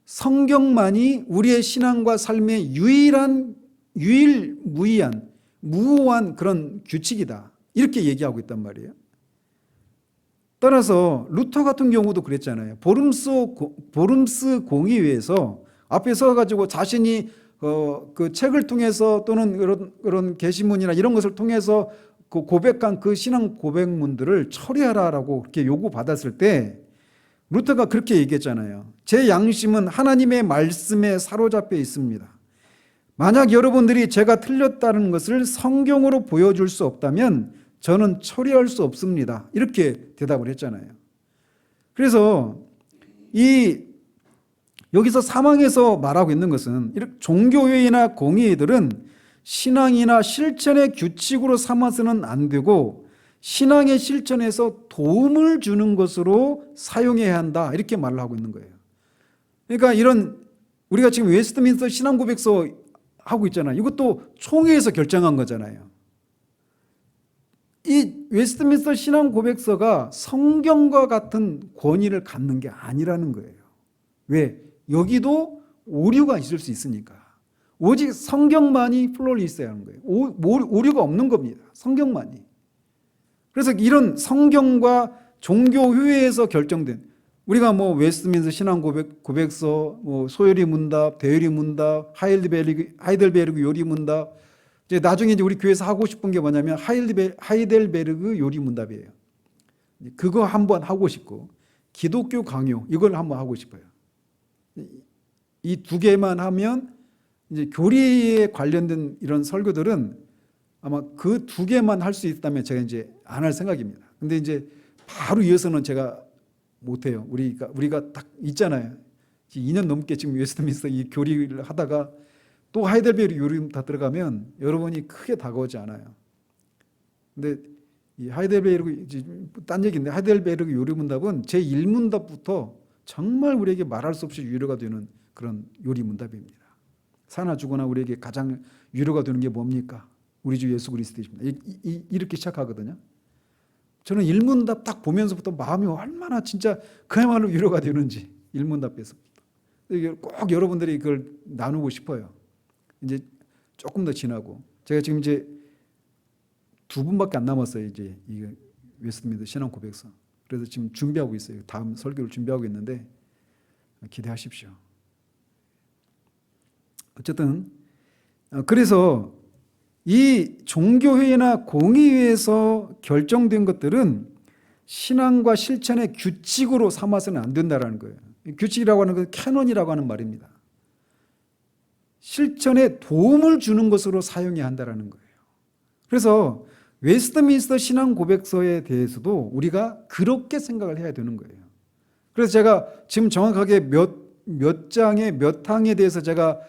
성경만이 우리의 신앙과 삶의 유일무이한 무오한 그런 규칙이다. 이렇게 얘기하고 있단 말이에요. 따라서 루터 같은 경우도 그랬잖아요. 보름스 공의회에서 앞에 서가지고 자신이 그 책을 통해서 또는 그런 게시문이나 이런 것을 통해서 그 고백한 그 신앙 고백문들을 처리하라라고 그렇게 요구받았을 때 루터가 그렇게 얘기했잖아요. 제 양심은 하나님의 말씀에 사로잡혀 있습니다. 만약 여러분들이 제가 틀렸다는 것을 성경으로 보여줄 수 없다면 저는 처리할 수 없습니다. 이렇게 대답을 했잖아요. 그래서 여기서 사망에서 말하고 있는 것은 종교회의나 공의회들은 신앙이나 실천의 규칙으로 삼아서는 안 되고 신앙의 실천에서 도움을 주는 것으로 사용해야 한다. 이렇게 말을 하고 있는 거예요. 그러니까 우리가 지금 웨스트민스터 신앙고백서 하고 있잖아요. 이것도 총회에서 결정한 거잖아요. 이 웨스트민스터 신앙고백서가 성경과 같은 권위를 갖는 게 아니라는 거예요. 왜? 여기도 오류가 있을 수 있으니까. 오직 성경만이 플로리 있어야 하는 거예요. 오류가 없는 겁니다. 성경만이. 그래서 이런 성경과 종교회의에서 결정된 우리가 뭐 웨스트민스터 신앙고백서, 뭐 소요리 문답, 대요리 문답, 하이델베르그 요리 문답. 이제 나중에 이제 우리 교회에서 하고 싶은 게 뭐냐면 하이델베르그 요리 문답이에요. 그거 한번 하고 싶고 기독교 강요 이걸 한번 하고 싶어요. 이 두 개만 하면 이제 교리에 관련된 이런 설교들은 아마 그 두 개만 할 수 있다면 제가 이제 안 할 생각입니다. 근데 이제 바로 이어서는 제가 못해요. 우리가 딱 있잖아요. 2년 넘게 지금 웨스트민스터 이 교리를 하다가 또 하이델베르 요리 다 들어가면 여러분이 크게 다가오지 않아요. 근데 이 하이델베르 딴 얘기인데 하이델베르 요리 문답은 제 1문답부터 정말 우리에게 말할 수 없이 위로가 되는 그런 요리 문답입니다. 사나 죽거나 우리에게 가장 위로가 되는 게 뭡니까? 우리 주 예수 그리스도입니다. 이렇게 시작하거든요. 저는 1문답 딱 보면서부터 마음이 얼마나 진짜 그야말로 위로가 되는지 1문답에서부터 꼭 여러분들이 그걸 나누고 싶어요. 이제 조금 더 지나고 제가 지금 이제 2분밖에 안 남았어요. 이제 이 웨스트민스터 신앙 고백서. 그래서 지금 준비하고 있어요. 다음 설교를 준비하고 있는데 기대하십시오. 어쨌든 그래서 이 종교회의나 공의회에서 결정된 것들은 신앙과 실천의 규칙으로 삼아서는 안 된다는 거예요. 규칙이라고 하는 건 캐논이라고 하는 말입니다. 실천에 도움을 주는 것으로 사용해야 한다는 거예요. 그래서 웨스트민스터 신앙 고백서에 대해서도 우리가 그렇게 생각을 해야 되는 거예요. 그래서 제가 지금 정확하게 몇 장의 몇 항에 대해서 제가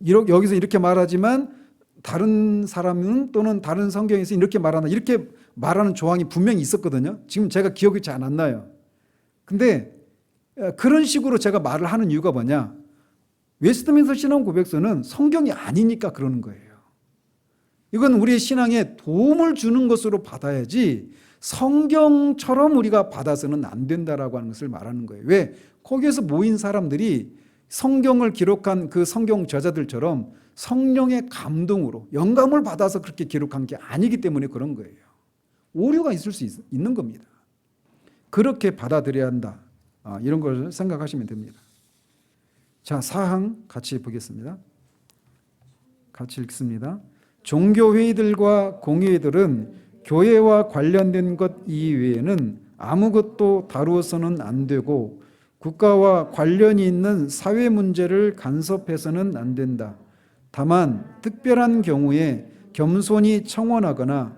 여기서 이렇게 말하지만 다른 사람은 또는 다른 성경에서 이렇게 말한다. 이렇게 말하는 조항이 분명히 있었거든요. 지금 제가 기억이 잘 안 나요. 근데 그런 식으로 제가 말을 하는 이유가 뭐냐? 웨스트민스터 신앙 고백서는 성경이 아니니까 그러는 거예요. 이건 우리의 신앙에 도움을 주는 것으로 받아야지 성경처럼 우리가 받아서는 안 된다라고 하는 것을 말하는 거예요. 왜? 거기에서 모인 사람들이 성경을 기록한 그 성경 저자들처럼 성령의 감동으로 영감을 받아서 그렇게 기록한 게 아니기 때문에 그런 거예요. 오류가 있을 수 있는 겁니다. 그렇게 받아들여야 한다. 이런 걸 생각하시면 됩니다. 자, 4항 같이 보겠습니다. 같이 읽습니다. 종교회의들과 공회의들은 교회와 관련된 것 이외에는 아무것도 다루어서는 안 되고 국가와 관련이 있는 사회 문제를 간섭해서는 안 된다. 다만 특별한 경우에 겸손히 청원하거나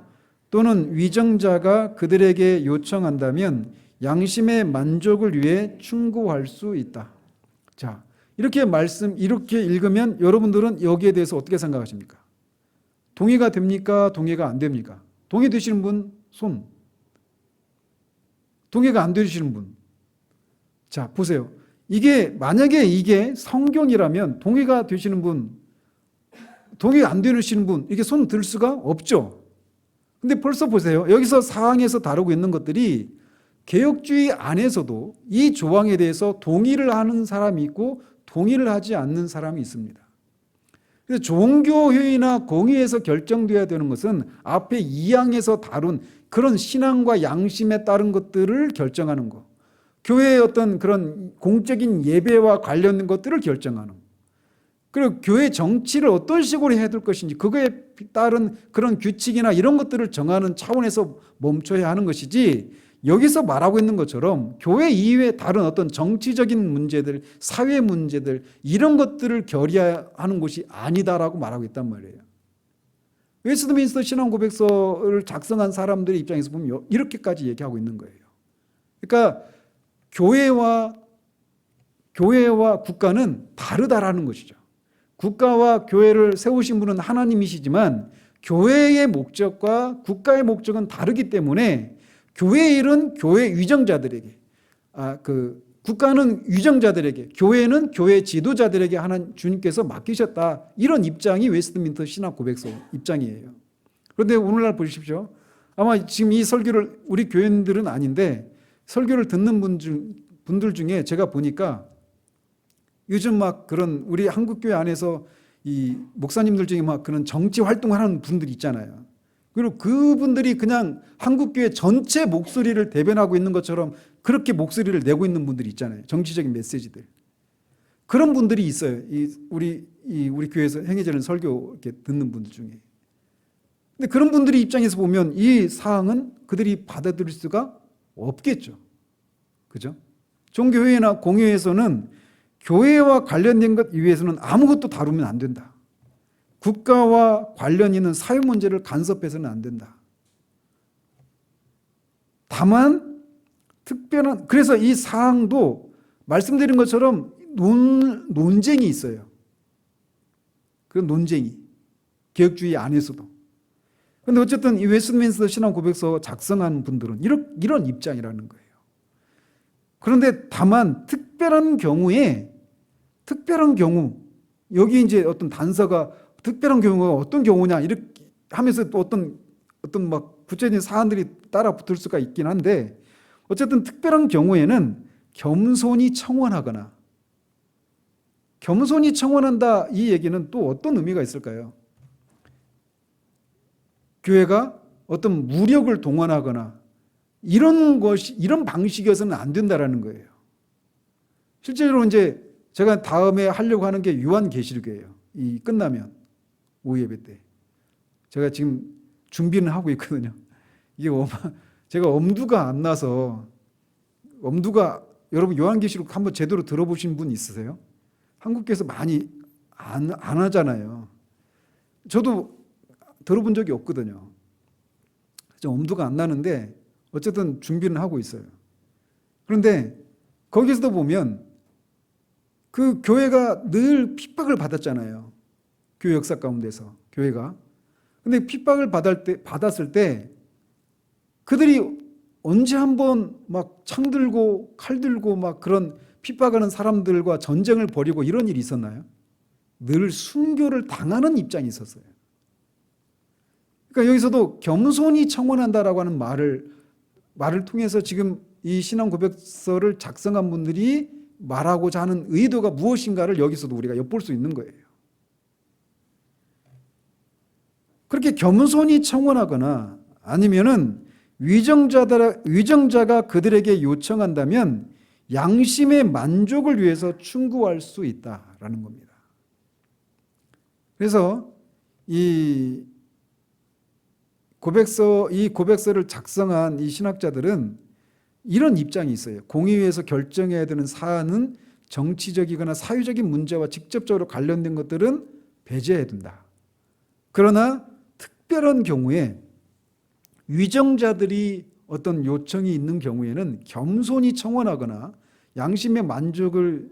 또는 위정자가 그들에게 요청한다면 양심의 만족을 위해 충고할 수 있다. 자, 이렇게 읽으면 여러분들은 여기에 대해서 어떻게 생각하십니까? 동의가 됩니까? 동의가 안 됩니까? 동의되시는 분 손. 동의가 안 되시는 분. 자, 보세요. 이게 만약에 이게 성경이라면 동의가 되시는 분, 동의 안 되시는 분, 이게 손 들 수가 없죠. 근데 벌써 보세요. 여기서 사항에서 다루고 있는 것들이 개혁주의 안에서도 이 조항에 대해서 동의를 하는 사람이 있고 동의를 하지 않는 사람이 있습니다. 그래서 종교회의나 공의에서 결정되어야 되는 것은 앞에 2항에서 다룬 그런 신앙과 양심에 따른 것들을 결정하는 것, 교회의 어떤 그런 공적인 예배와 관련된 것들을 결정하는 것, 그리고 교회 정치를 어떤 식으로 해야 될 것인지 그거에 따른 그런 규칙이나 이런 것들을 정하는 차원에서 멈춰야 하는 것이지, 여기서 말하고 있는 것처럼 교회 이외에 다른 어떤 정치적인 문제들, 사회 문제들 이런 것들을 결의하는 곳이 아니다라고 말하고 있단 말이에요. 웨스트민스터 신앙 고백서를 작성한 사람들의 입장에서 보면 이렇게까지 얘기하고 있는 거예요. 그러니까 교회와 국가는 다르다라는 것이죠. 국가와 교회를 세우신 분은 하나님이시지만 교회의 목적과 국가의 목적은 다르기 때문에 교회의 일은 교회 위정자들에게, 국가는 위정자들에게, 교회는 교회 지도자들에게 하나님 주님께서 맡기셨다. 이런 입장이 웨스트민스터 신학 고백서 입장이에요. 그런데 오늘날 보십시오. 아마 지금 이 설교를 우리 교인들은 아닌데 설교를 듣는 분들 중에 제가 보니까 요즘 막 그런 우리 한국교회 안에서 이 목사님들 중에 막 그런 정치 활동을 하는 분들이 있잖아요. 그리고 그분들이 그냥 한국교회 전체 목소리를 대변하고 있는 것처럼 그렇게 목소리를 내고 있는 분들이 있잖아요. 정치적인 메시지들. 그런 분들이 있어요. 우리 교회에서 행해지는 설교 이렇게 듣는 분들 중에. 근데 그런 분들이 입장에서 보면 이 사항은 그들이 받아들일 수가 없겠죠. 그죠? 종교회의나 공회에서는 교회와 관련된 것 이외에서는 아무것도 다루면 안 된다. 국가와 관련 있는 사회 문제를 간섭해서는 안 된다. 다만 특별한, 그래서 이 사항도 말씀드린 것처럼 논쟁이 있어요. 그런 논쟁이 개혁주의 안에서도. 그런데 어쨌든 이 웨스트민스터 신앙 고백서 작성한 분들은 이런 입장이라는 거예요. 그런데 다만 특별한 경우 여기 이제 어떤 단서가 특별한 경우가 어떤 경우냐 이렇게 하면서 또 어떤 막 구체적인 사안들이 따라 붙을 수가 있긴 한데, 어쨌든 특별한 경우에는 겸손히 청원하거나, 겸손히 청원한다 이 얘기는 또 어떤 의미가 있을까요? 교회가 어떤 무력을 동원하거나 이런 방식이어서는 안 된다라는 거예요. 실제로 이제 제가 다음에 하려고 하는 게 요한계시록이에요. 이 끝나면 오후 예배 때 제가 지금 준비는 하고 있거든요. 이게 제가 엄두가 안 나서, 여러분 요한계시록 한번 제대로 들어보신 분 있으세요? 한국에서 많이 안 하잖아요. 저도 들어본 적이 없거든요. 좀 엄두가 안 나는데 어쨌든 준비는 하고 있어요. 그런데 거기서도 보면 그 교회가 늘 핍박을 받았잖아요. 교회 역사 가운데서 교회가. 근데 핍박을 받았을 때 그들이 언제 한번 막 창 들고 칼 들고 막 그런 핍박하는 사람들과 전쟁을 벌이고 이런 일이 있었나요? 늘 순교를 당하는 입장이 있었어요. 그러니까 여기서도 겸손히 청원한다라고 하는 말을 통해서 지금 이 신앙 고백서를 작성한 분들이 말하고자 하는 의도가 무엇인가를 여기서도 우리가 엿볼 수 있는 거예요. 그렇게 겸손히 청원하거나 아니면은 위정자가 그들에게 요청한다면 양심의 만족을 위해서 충고할 수 있다라는 겁니다. 그래서 이 고백서를 작성한 이 신학자들은 이런 입장이 있어요. 공의회에서 결정해야 되는 사안은 정치적이거나 사회적인 문제와 직접적으로 관련된 것들은 배제해야 된다. 그러나 특별한 경우에 위정자들이 어떤 요청이 있는 경우에는 겸손히 청원하거나 양심의 만족을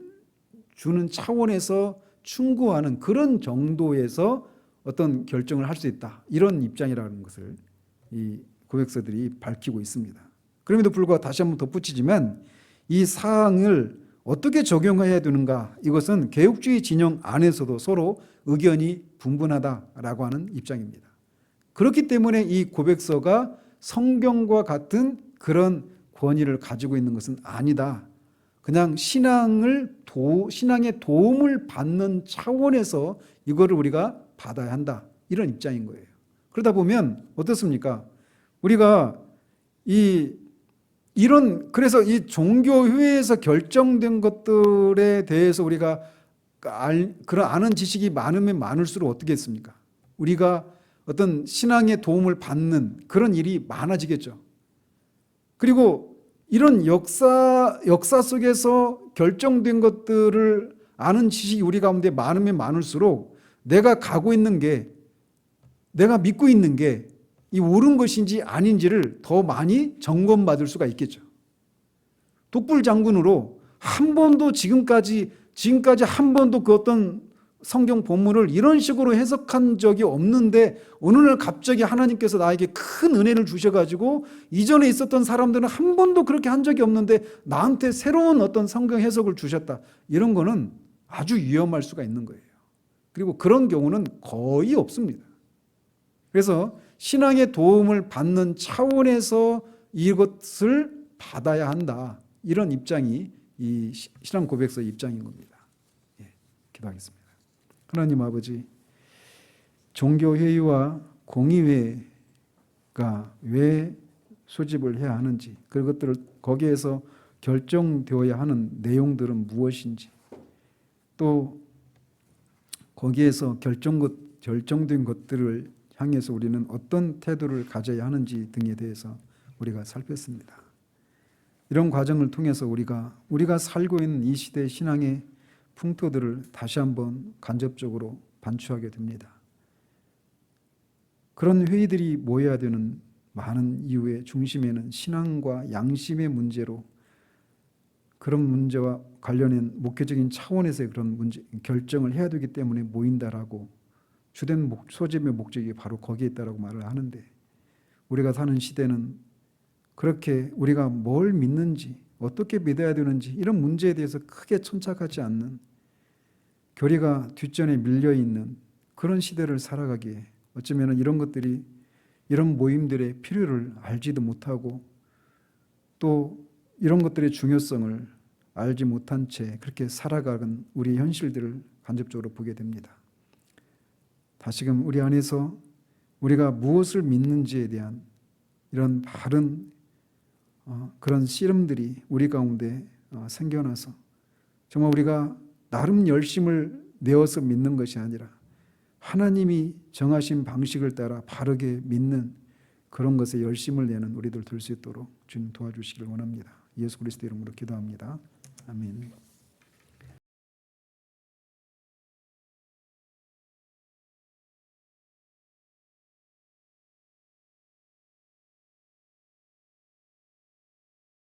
주는 차원에서 충고하는 그런 정도에서 어떤 결정을 할 수 있다. 이런 입장이라는 것을 이 고백서들이 밝히고 있습니다. 그럼에도 불구하고 다시 한번 덧붙이지만 이 사항을 어떻게 적용해야 되는가? 이것은 개혁주의 진영 안에서도 서로 의견이 분분하다라고 하는 입장입니다. 그렇기 때문에 이 고백서가 성경과 같은 그런 권위를 가지고 있는 것은 아니다. 그냥 신앙의 도움을 받는 차원에서 이거를 우리가 받아야 한다. 이런 입장인 거예요. 그러다 보면 어떻습니까? 우리가 그래서 이 종교회에서 결정된 것들에 대해서 우리가 그런 아는 지식이 많으면 많을수록 어떻게 했습니까? 우리가 어떤 신앙의 도움을 받는 그런 일이 많아지겠죠. 그리고 이런 역사 속에서 결정된 것들을 아는 지식이 우리 가운데 많으면 많을수록 내가 가고 있는 게, 내가 믿고 있는 게 이 옳은 것인지 아닌지를 더 많이 점검받을 수가 있겠죠. 독불장군으로 한 번도 지금까지 한 번도 그 어떤 성경 본문을 이런 식으로 해석한 적이 없는데 어느 날 갑자기 하나님께서 나에게 큰 은혜를 주셔가지고 이전에 있었던 사람들은 한 번도 그렇게 한 적이 없는데 나한테 새로운 어떤 성경 해석을 주셨다. 이런 거는 아주 위험할 수가 있는 거예요. 그리고 그런 경우는 거의 없습니다. 그래서 신앙의 도움을 받는 차원에서 이것을 받아야 한다. 이런 입장이 이 신앙 고백서의 입장인 겁니다. 예, 기도하겠습니다. 하나님 아버지, 종교회의와 공의회가 왜 소집을 해야 하는지, 그것들을 거기에서 결정되어야 하는 내용들은 무엇인지, 또 거기에서 결정된 것들을 향해서 우리는 어떤 태도를 가져야 하는지 등에 대해서 우리가 살폈습니다. 이런 과정을 통해서 우리가 살고 있는 이 시대의 신앙의 풍토들을 다시 한번 간접적으로 반추하게 됩니다. 그런 회의들이 모여야 되는 많은 이유의 중심에는 신앙과 양심의 문제로, 그런 문제와 관련된 목회적인 차원에서의 그런 문제, 결정을 해야 되기 때문에 모인다라고 주된 소집의 목적이 바로 거기에 있다라고 말을 하는데, 우리가 사는 시대는 그렇게 우리가 뭘 믿는지, 어떻게 믿어야 되는지 이런 문제에 대해서 크게 천착하지 않는, 교리가 뒷전에 밀려있는 그런 시대를 살아가기에 어쩌면 이런 모임들의 필요를 알지도 못하고 또 이런 것들의 중요성을 알지 못한 채 그렇게 살아가는 우리 현실들을 간접적으로 보게 됩니다. 다시금 우리 안에서 우리가 무엇을 믿는지에 대한 이런 바른 그런 씨름들이 우리 가운데 생겨나서 정말 우리가 나름 열심을 내어서 믿는 것이 아니라 하나님이 정하신 방식을 따라 바르게 믿는 그런 것에 열심을 내는 우리들 될 수 있도록 주님 도와주시기를 원합니다. 예수 그리스도 이름으로 기도합니다. 아멘.